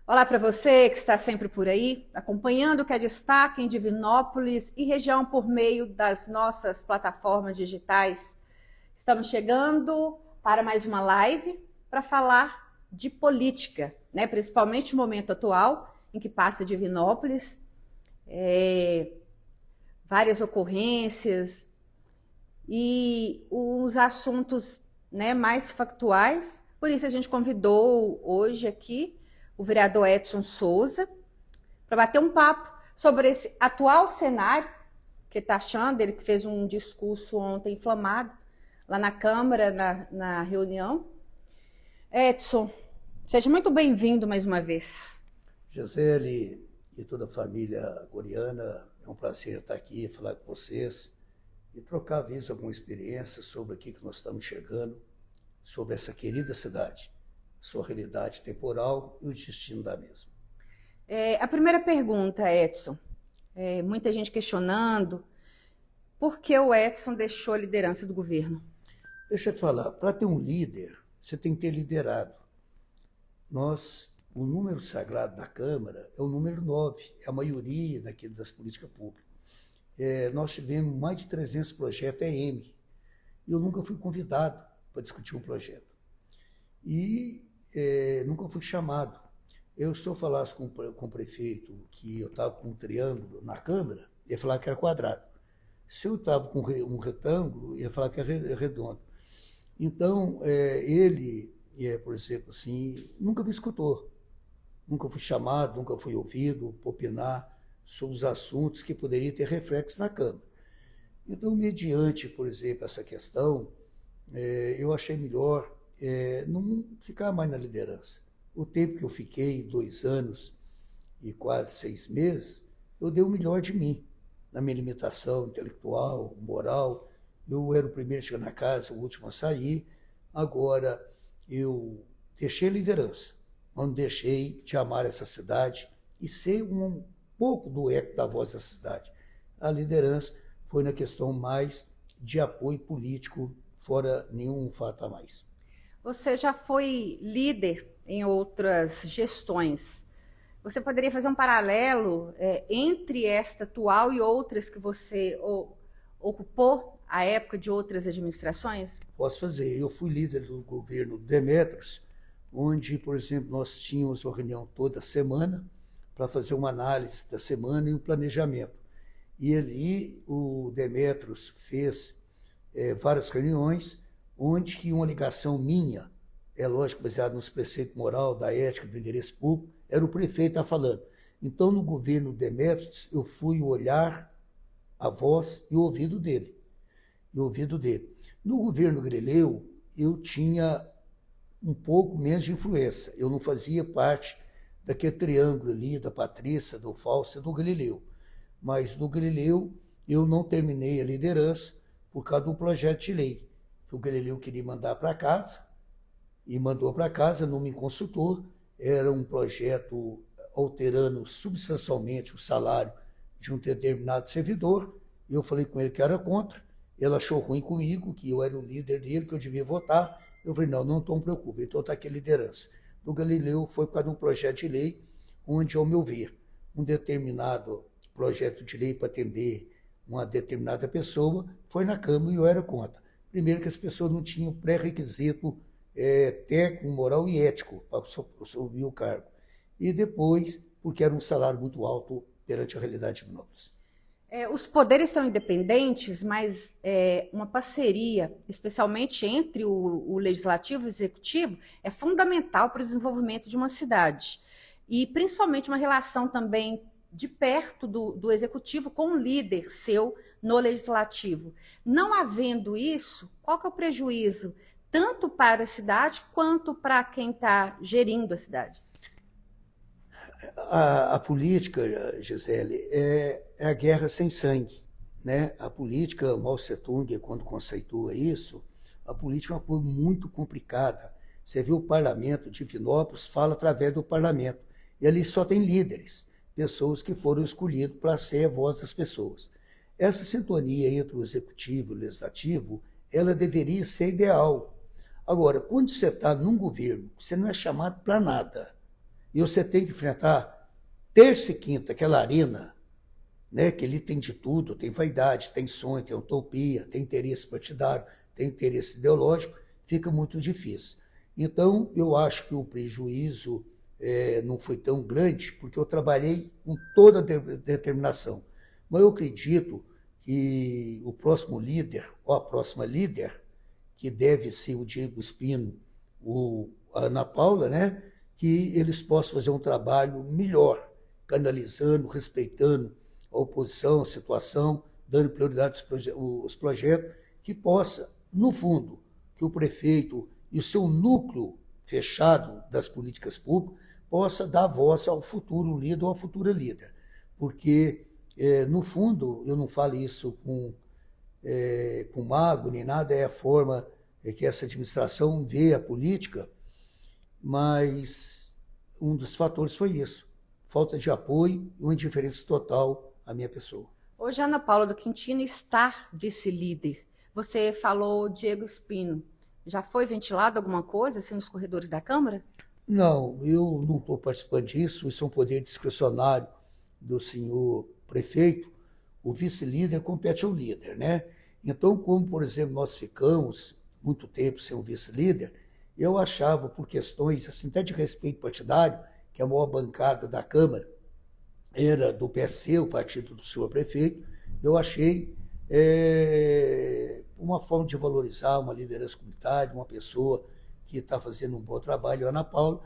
Olá para você que está sempre por aí, acompanhando o que é destaque em Divinópolis e região por meio das nossas plataformas digitais. Estamos chegando para mais uma live para falar de política, né? Principalmente no momento atual em que passa Divinópolis, várias ocorrências e os assuntos, né, mais factuais. Por isso a gente convidou hoje aqui o vereador Edson Souza, para bater um papo sobre esse atual cenário que está achando. Ele que fez um discurso ontem inflamado lá na Câmara, na reunião. Edson, seja muito bem-vindo mais uma vez. Gisele e toda a família coreana, é um prazer estar aqui, falar com vocês e trocar, às vezes, alguma experiência sobre o que nós estamos chegando, sobre essa querida cidade, sua realidade temporal e o destino da mesma. A primeira pergunta, Edson, muita gente questionando por que o Edson deixou a liderança do governo. Deixa eu te falar, para ter um líder, você tem que ter liderado. O número sagrado da Câmara é o número 9, é a maioria das políticas públicas. Nós tivemos mais de 300 projetos EM, e eu nunca fui convidado para discutir um projeto. E nunca fui chamado. Se eu falasse com o prefeito que eu estava com um triângulo na Câmara, ele ia falar que era quadrado. Se eu estava com um retângulo, ele ia falar que era redondo. Então, ele, por exemplo, assim, nunca me escutou. Nunca fui chamado, nunca fui ouvido para opinar sobre os assuntos que poderiam ter reflexo na Câmara. Então, mediante, por exemplo, essa questão, eu achei melhor não ficar mais na liderança. O tempo que eu fiquei, 2 anos e quase 6 meses, eu dei o melhor de mim, na minha limitação intelectual, moral. Eu era o primeiro a chegar na casa, o último a sair. Agora, eu deixei a liderança, mas não deixei de amar essa cidade e ser um pouco do eco da voz da cidade. A liderança foi na questão mais de apoio político, fora nenhum fato a mais. Você já foi líder em outras gestões. Você poderia fazer um paralelo entre esta atual e outras que você ocupou à época de outras administrações? Posso fazer. Eu fui líder do governo Demetrios, onde, por exemplo, nós tínhamos uma reunião toda semana para fazer uma análise da semana e um planejamento. E ali o Demetrios fez várias reuniões, onde que uma ligação minha, lógico, baseada nos preceitos moral, da ética, do endereço público, era o prefeito a falando. Então, no governo Demetrios, eu fui o olhar, a voz e o ouvido dele. No governo Greleu, eu tinha um pouco menos de influência. Eu não fazia parte daquele triângulo ali, da Patrícia, do Fausto e do Greleu. Mas no Greleu, eu não terminei a liderança por causa de um projeto de lei que o Greleu queria mandar para casa, e mandou para casa, não me consultou. Era um projeto alterando substancialmente o salário de um determinado servidor, e eu falei com ele que era contra. Ele achou ruim comigo, que eu era o líder dele, que eu devia votar. Eu falei, não me preocupe, então está aqui a liderança. Do Galileu foi por causa de um projeto de lei, onde, ao meu ver, um determinado projeto de lei para atender uma determinada pessoa foi na Câmara e eu era contra. Primeiro que as pessoas não tinham pré-requisito técnico, moral e ético para assumir o cargo. E depois, porque era um salário muito alto perante a realidade de Divinópolis. Os poderes são independentes, mas uma parceria, especialmente entre o legislativo e o executivo, é fundamental para o desenvolvimento de uma cidade. E principalmente uma relação também de perto do executivo com o líder seu no legislativo. Não havendo isso, qual que é o prejuízo, tanto para a cidade quanto para quem está gerindo a cidade? A política, Gisele, é a guerra sem sangue, né? A política, Mao Tse-tung, quando conceitua isso, a política é uma coisa muito complicada. Você vê o parlamento de Divinópolis, fala através do parlamento. E ali só tem líderes, pessoas que foram escolhidas para ser a voz das pessoas. Essa sintonia entre o executivo e o legislativo, ela deveria ser ideal. Agora, quando você está num governo, você não é chamado para nada. E você tem que enfrentar terça e quinta, aquela arena, né, que ele tem de tudo, tem vaidade, tem sonho, tem utopia, tem interesse partidário, tem interesse ideológico, fica muito difícil. Então, eu acho que o prejuízo não foi tão grande, porque eu trabalhei com toda a determinação. Mas eu acredito que o próximo líder, ou a próxima líder, que deve ser o Diego Espino, a Ana Paula, né, que eles possam fazer um trabalho melhor, canalizando, respeitando a oposição, a situação, dando prioridade aos projetos, que possa, no fundo, que o prefeito e o seu núcleo fechado das políticas públicas possa dar voz ao futuro líder ou à futura líder. Porque, no fundo, eu não falo isso com mago nem nada, é a forma que essa administração vê a política, mas um dos fatores foi isso, falta de apoio e uma indiferença total à minha pessoa. Hoje a Ana Paula do Quintino está vice-líder. Você falou Diego Espino. Já foi ventilado alguma coisa assim, nos corredores da Câmara? Não, eu não estou participando disso, isso é um poder discricionário do senhor prefeito. O vice-líder compete ao líder, né? Então, como, por exemplo, nós ficamos muito tempo sem o vice-líder, eu achava, por questões assim, até de respeito partidário, que a maior bancada da Câmara era do PSC, o partido do senhor prefeito, eu achei uma forma de valorizar uma liderança comunitária, uma pessoa que está fazendo um bom trabalho, a Ana Paula,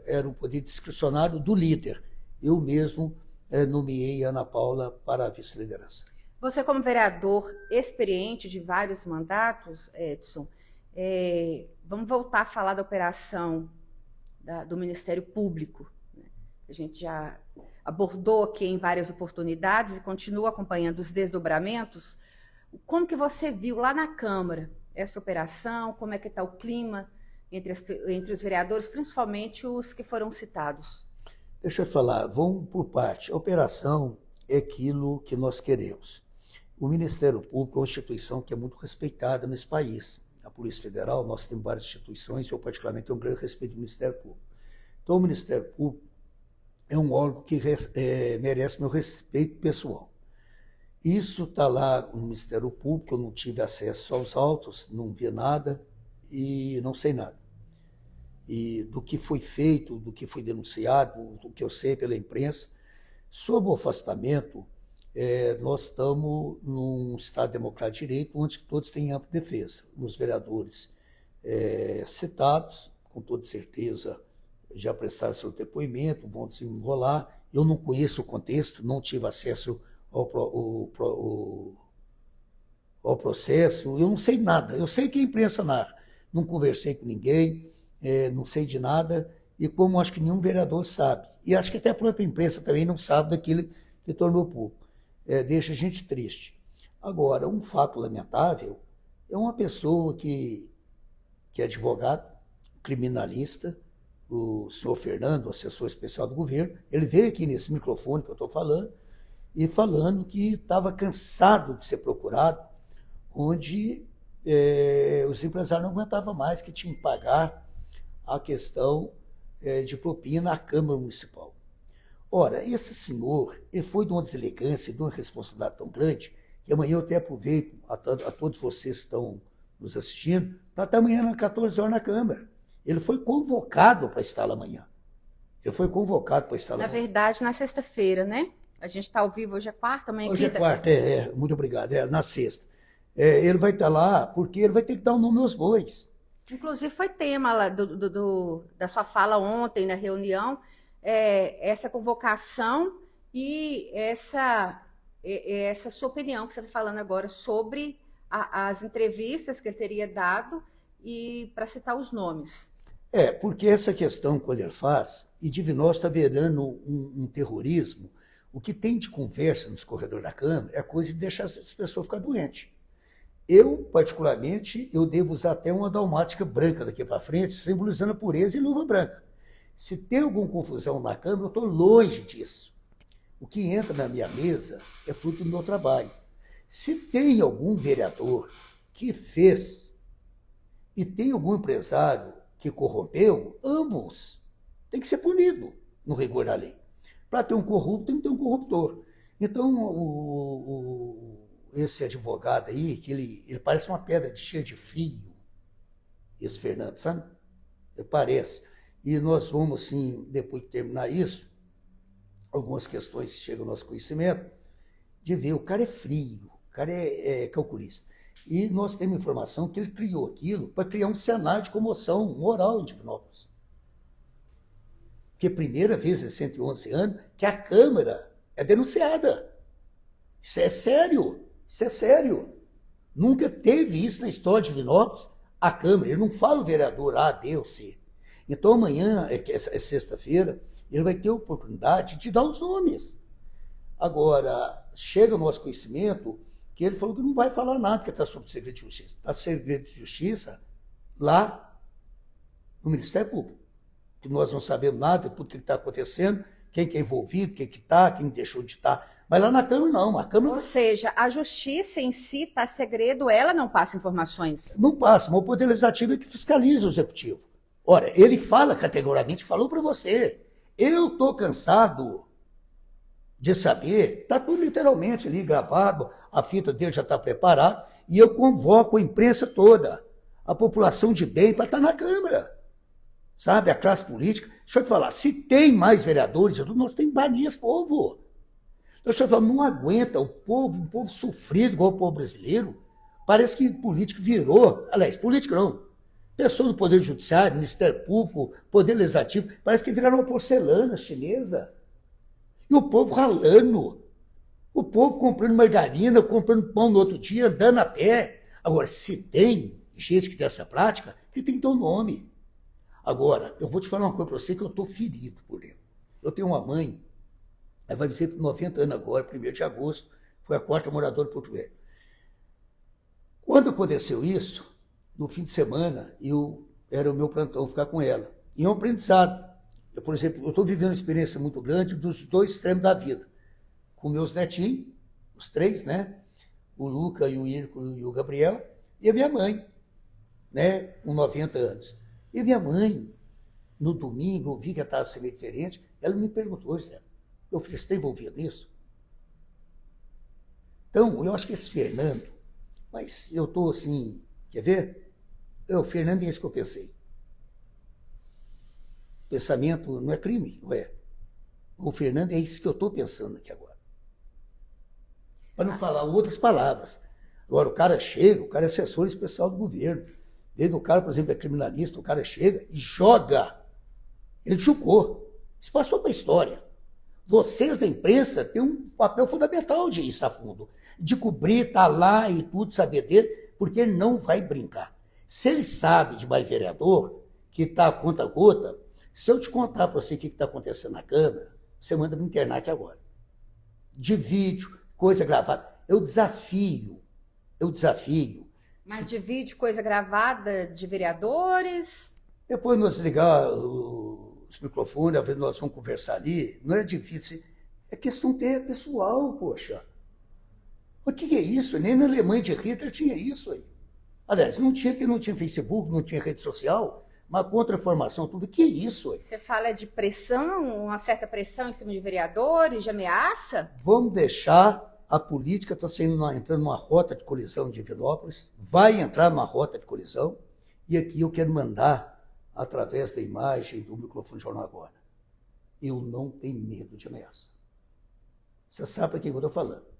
era o poder discricionário do líder. Eu mesmo nomeei a Ana Paula para a vice-liderança. Você, como vereador experiente de vários mandatos, Edson, vamos voltar a falar da operação do Ministério Público, né? A gente já abordou aqui em várias oportunidades e continua acompanhando os desdobramentos. Como que você viu lá na Câmara essa operação? Como é que está o clima entre os vereadores, principalmente os que foram citados? Deixa eu falar, vamos por parte. A operação é aquilo que nós queremos. O Ministério Público é uma instituição que é muito respeitada nesse país. A Polícia Federal, nós temos várias instituições, eu particularmente tenho um grande respeito do Ministério Público. Então, o Ministério Público é um órgão que merece meu respeito pessoal. Isso está lá no Ministério Público, eu não tive acesso aos autos, não vi nada e não sei nada. E do que foi feito, do que foi denunciado, do que eu sei pela imprensa. Sobre o afastamento, nós estamos num Estado democrático de direito, onde todos têm ampla defesa. Os vereadores citados, com toda certeza, já prestaram seu depoimento, vão desenrolar. Eu não conheço o contexto, não tive acesso ao processo, eu não sei nada. Eu sei que a imprensa narra. Não conversei com ninguém, não sei de nada, e como acho que nenhum vereador sabe. E acho que até a própria imprensa também não sabe daquilo que tornou público. Deixa a gente triste. Agora, um fato lamentável é uma pessoa que é advogado, criminalista, o senhor Fernando, assessor especial do governo, ele veio aqui nesse microfone que eu estou falando, e falando que estava cansado de ser procurado, onde os empresários não aguentavam mais, que tinham que pagar a questão de propina à Câmara Municipal. Ora, esse senhor, ele foi de uma deselegância, de uma responsabilidade tão grande, que amanhã eu até aproveito a todos vocês que estão nos assistindo, para estar amanhã às 14 horas na Câmara. Ele foi convocado para estar lá amanhã. Ele foi convocado para estar lá amanhã. Na verdade, na sexta-feira, né? A gente está ao vivo, hoje é quarta, amanhã é quinta. Hoje é quarta, muito obrigado, na sexta. Ele vai estar lá porque ele vai ter que dar o nome aos bois. Inclusive foi tema lá da sua fala ontem na reunião, essa convocação e essa sua opinião que você está falando agora sobre as entrevistas que ele teria dado e para citar os nomes. Porque essa questão, quando ele faz, e Divinópolis está virando um terrorismo, o que tem de conversa nos corredores da Câmara é coisa de deixar as pessoas ficar doentes. Eu, particularmente, eu devo usar até uma dalmática branca daqui para frente, simbolizando a pureza e luva branca. Se tem alguma confusão na Câmara, eu estou longe disso. O que entra na minha mesa é fruto do meu trabalho. Se tem algum vereador que fez e tem algum empresário que corrompeu, ambos tem que ser punido no rigor da lei. Para ter um corrupto, tem que ter um corruptor. Então, esse advogado aí, que ele parece uma pedra cheia de frio, esse Fernando, sabe? Ele parece. E nós vamos, sim, depois de terminar isso, algumas questões que chegam ao nosso conhecimento, de ver, o cara é frio, o cara é calculista. E nós temos informação que ele criou aquilo para criar um cenário de comoção moral em Divinópolis. Porque é a primeira vez em 111 anos que a Câmara é denunciada. Isso é sério, isso é sério. Nunca teve isso na história de Divinópolis, a Câmara. Ele não fala o vereador A, B ou C. Então amanhã, é sexta-feira, ele vai ter a oportunidade de dar os nomes. Agora, chega ao nosso conhecimento que ele falou que não vai falar nada, que está sob segredo de justiça. Está segredo de justiça lá no Ministério Público. Que nós não sabemos nada de tudo que está acontecendo, quem que é envolvido, quem que está, quem deixou de estar. Mas lá na Câmara não. A Câmara... Ou seja, a justiça em si está segredo, ela não passa informações. Não passa, mas o Poder Legislativo é que fiscaliza o Executivo. Ora, ele fala categoricamente, falou para você, eu estou cansado de saber, está tudo literalmente ali gravado, a fita dele já está preparada, e eu convoco a imprensa toda, a população de bem, para estar na Câmara. Sabe, a classe política. Deixa eu te falar, se tem mais vereadores, nós temos que banir esse povo. Deixa eu te falar, não aguenta o povo, um povo sofrido igual o povo brasileiro. Parece que político virou, aliás, político não, pessoa do Poder Judiciário, Ministério Público, Poder Legislativo, parece que viraram uma porcelana chinesa. E o povo ralando, o povo comprando margarina, comprando pão no outro dia, andando a pé. Agora, se tem gente que tem essa prática, que tem que ter um nome. Agora, eu vou te falar uma coisa para você que eu estou ferido por dentro. Eu tenho uma mãe, ela vai fazer 90 anos agora, 1º de agosto, foi a 4ª moradora de Porto Velho. Quando aconteceu isso, no fim de semana, era o meu plantão ficar com ela. E é um aprendizado. Por exemplo, eu estou vivendo uma experiência muito grande dos dois extremos da vida. Com meus netinhos, os 3, né? O Luca, e o Irco e o Gabriel, e a minha mãe, né? Com 90 anos. E minha mãe, no domingo, eu vi que ela estava sendo diferente, ela me perguntou, Zé, meu filho, você está envolvido nisso? Então, eu acho que esse Fernando, mas eu estou assim, quer ver? O Fernando é isso que eu pensei. Pensamento não é crime, não é? O Fernando é isso que eu estou pensando aqui agora. Para não falar outras palavras. Agora, o cara chega, o cara é assessor especial do governo. Desde o cara, por exemplo, é criminalista, o cara chega e joga. Ele julgou. Isso passou para a história. Vocês da imprensa têm um papel fundamental de ir a fundo, de cobrir, estar lá e tudo, saber dele, porque ele não vai brincar. Se ele sabe de mais vereador, que está a conta gota, se eu te contar para você o que está acontecendo na Câmara, você manda me internar aqui agora. De vídeo, coisa gravada. Eu desafio. Mas de vídeo, coisa gravada de vereadores? Depois nós ligar os microfones, às vezes nós vamos conversar ali, não é difícil. É questão pessoal, poxa. O que é isso? Nem na Alemanha de Hitler tinha isso aí. Aliás, não tinha, porque não tinha Facebook, não tinha rede social, mas contra-informação, tudo. O que é isso aí? Você fala de pressão, uma certa pressão em cima de vereadores, de ameaça? Vamos deixar, a política está entrando numa rota de colisão de Divinópolis, vai entrar numa rota de colisão, e aqui eu quero mandar, através da imagem do microfone do Jornal Agora, eu não tenho medo de ameaça. Você sabe para quem eu estou falando.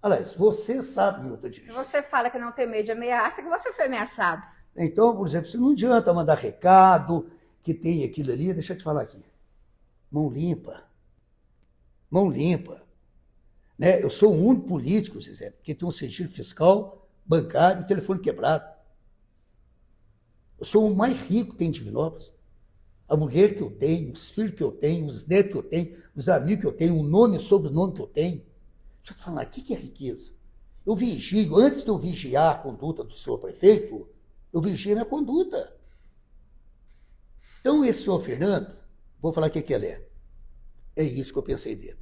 Aliás, você sabe quem eu estou dirigindo. Se você fala que não tem medo de ameaça, que você foi ameaçado. Então, por exemplo, se não adianta mandar recado, que tem aquilo ali, deixa eu te falar aqui. Mão limpa. Mão limpa. Né? Eu sou o único político, Zé, que tem um sigilo fiscal, bancário, telefone quebrado. Eu sou o mais rico que tem em Divinópolis. A mulher que eu tenho, os filhos que eu tenho, os netos que eu tenho, os amigos que eu tenho, o nome e o sobrenome que eu tenho. Deixa eu te falar, o que é riqueza? Eu vigio, antes de eu vigiar a conduta do senhor prefeito, eu vigio a minha conduta. Então, esse senhor Fernando, vou falar o que ele é. É isso que eu pensei dele.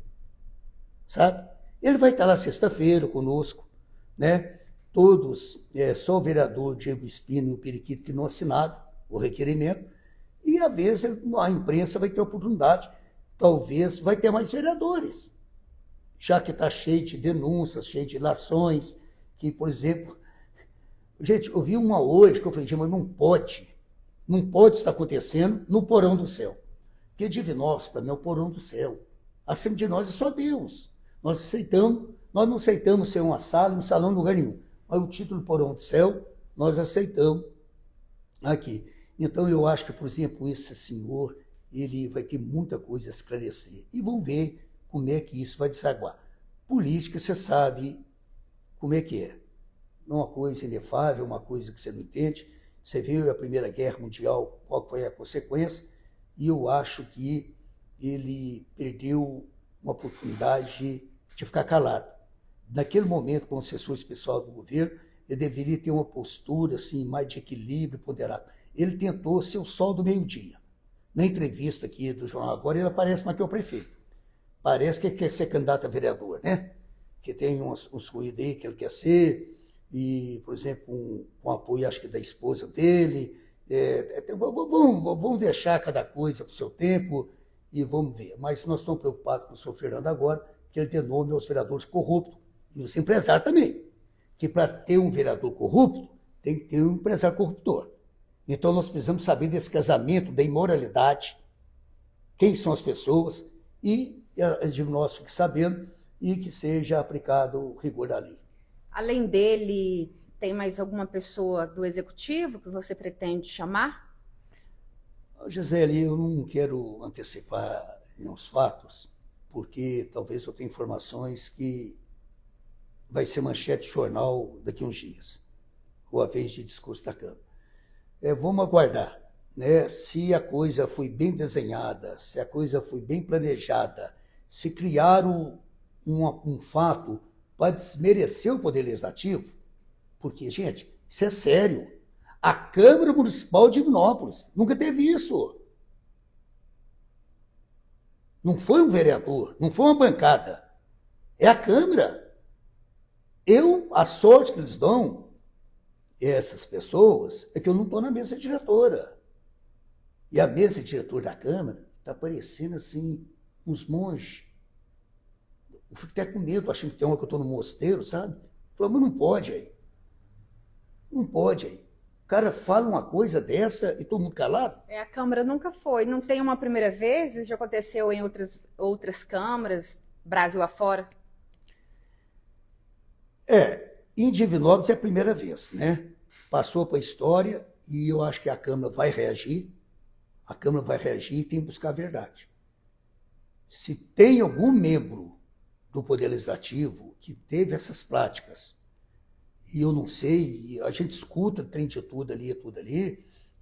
Sabe? Ele vai estar lá sexta-feira conosco, né? Todos, só o vereador Diego Espino e o Periquito que não assinaram o requerimento, E, às vezes, a imprensa vai ter oportunidade, talvez vai ter mais vereadores, já que está cheio de denúncias, cheio de ilações, que, por exemplo... Gente, eu vi uma hoje que eu falei, mas não pode estar acontecendo no porão do céu. Porque Divinópolis, para mim, é o porão do céu. Acima de nós é só Deus. Nós não aceitamos ser uma sala, um salão em lugar nenhum. Mas o título porão do céu, nós aceitamos aqui. Então, eu acho que, por exemplo, esse senhor, ele vai ter muita coisa a esclarecer. E vamos ver como é que isso vai desaguar. Política, você sabe como é que é. Não é uma coisa inefável, uma coisa que você não entende. Você viu a Primeira Guerra Mundial, qual foi a consequência, e eu acho que ele perdeu uma oportunidade de ficar calado. Naquele momento, como assessor especial do governo, ele deveria ter uma postura assim, mais de equilíbrio, ponderado. Ele tentou ser o sol do meio-dia. Na entrevista aqui do Jornal Agora, ele aparece mais que o prefeito. Parece que ele quer ser candidato a vereador, né? Que tem uns ruídos aí que ele quer ser, e, por exemplo, com apoio, acho que da esposa dele. Vamos deixar cada coisa para o seu tempo e vamos ver. Mas nós estamos preocupados com o senhor Fernando agora, que ele dê nome aos vereadores corruptos, e os empresários também. Que para ter um vereador corrupto, tem que ter um empresário corruptor. Então nós precisamos saber desse casamento, da imoralidade, quem são as pessoas, e de nós fique sabendo e que seja aplicado o rigor da lei. Além dele, tem mais alguma pessoa do executivo que você pretende chamar? Gisele, eu não quero antecipar nenhum fatos, porque talvez eu tenha informações que vai ser manchete de jornal daqui a uns dias, ou a vez de discurso da Câmara. Vamos aguardar, né? Se a coisa foi bem desenhada, se a coisa foi bem planejada, se criaram um fato para desmerecer o Poder Legislativo, porque, gente, isso é sério. A Câmara Municipal de Divinópolis nunca teve isso. Não foi um vereador, não foi uma bancada. É a Câmara. A sorte que eles dão, essas pessoas, é que eu não estou na mesa diretora. E a mesa diretora da Câmara está parecendo assim, uns monges. Eu fico até com medo, achando que tem uma que eu estou no mosteiro, sabe? Falei, mas não pode aí. Não pode aí. O cara fala uma coisa dessa e todo mundo calado. A Câmara nunca foi. Não tem uma primeira vez? Isso já aconteceu em outras câmaras, Brasil afora? Em Divinópolis é a primeira vez, né? Passou para a história e eu acho que a Câmara vai reagir. A Câmara vai reagir e tem que buscar a verdade. Se tem algum membro do Poder Legislativo que teve essas práticas, e eu não sei, a gente escuta, trem de tudo ali,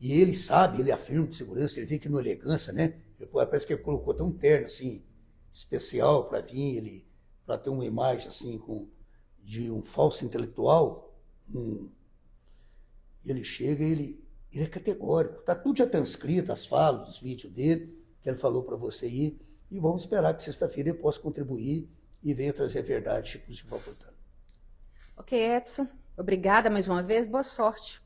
e ele sabe, ele afirma com segurança, ele vê que não é elegância, né? Parece que ele colocou até um terno, assim, especial para vir, para ter uma imagem, assim, de um falso intelectual. Ele chega, ele é categórico, tá tudo já transcrito, as falas, os vídeos dele, que ele falou para você ir, e vamos esperar que sexta-feira ele possa contribuir e venha trazer a verdade para os dificultados. Ok, Edson. Obrigada mais uma vez. Boa sorte.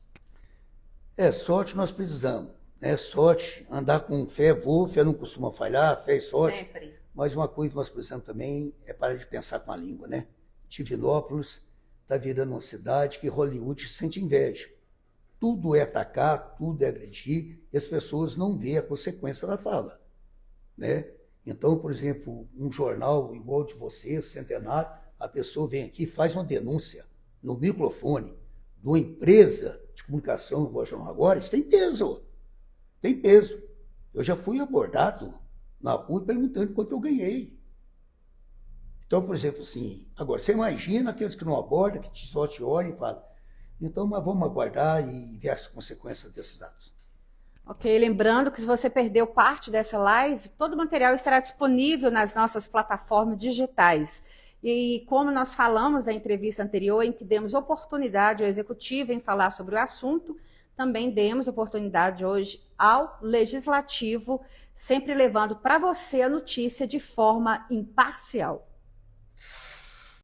Sorte nós precisamos. Sorte, andar com fé, fé não costuma falhar, fé e sorte. Sempre. Mas uma coisa que nós precisamos também é parar de pensar com a língua, né? Divinópolis está virando uma cidade que Hollywood sente inveja. Tudo é atacar, tudo é agredir, e as pessoas não veem a consequência da fala, né? Então, por exemplo, um jornal igual de você, Centenário, a pessoa vem aqui e faz uma denúncia no microfone de uma empresa de comunicação, igual o Jornal Agora, isso tem peso. Tem peso. Eu já fui abordado na rua perguntando quanto eu ganhei. Então, por exemplo, assim, agora, você imagina aqueles que não abordam, que só te olham e falam. Então, mas vamos aguardar e ver as consequências desses atos. Ok, lembrando que se você perdeu parte dessa live, todo o material estará disponível nas nossas plataformas digitais. E como nós falamos na entrevista anterior, em que demos oportunidade ao executivo em falar sobre o assunto, também demos oportunidade hoje ao legislativo, sempre levando para você a notícia de forma imparcial.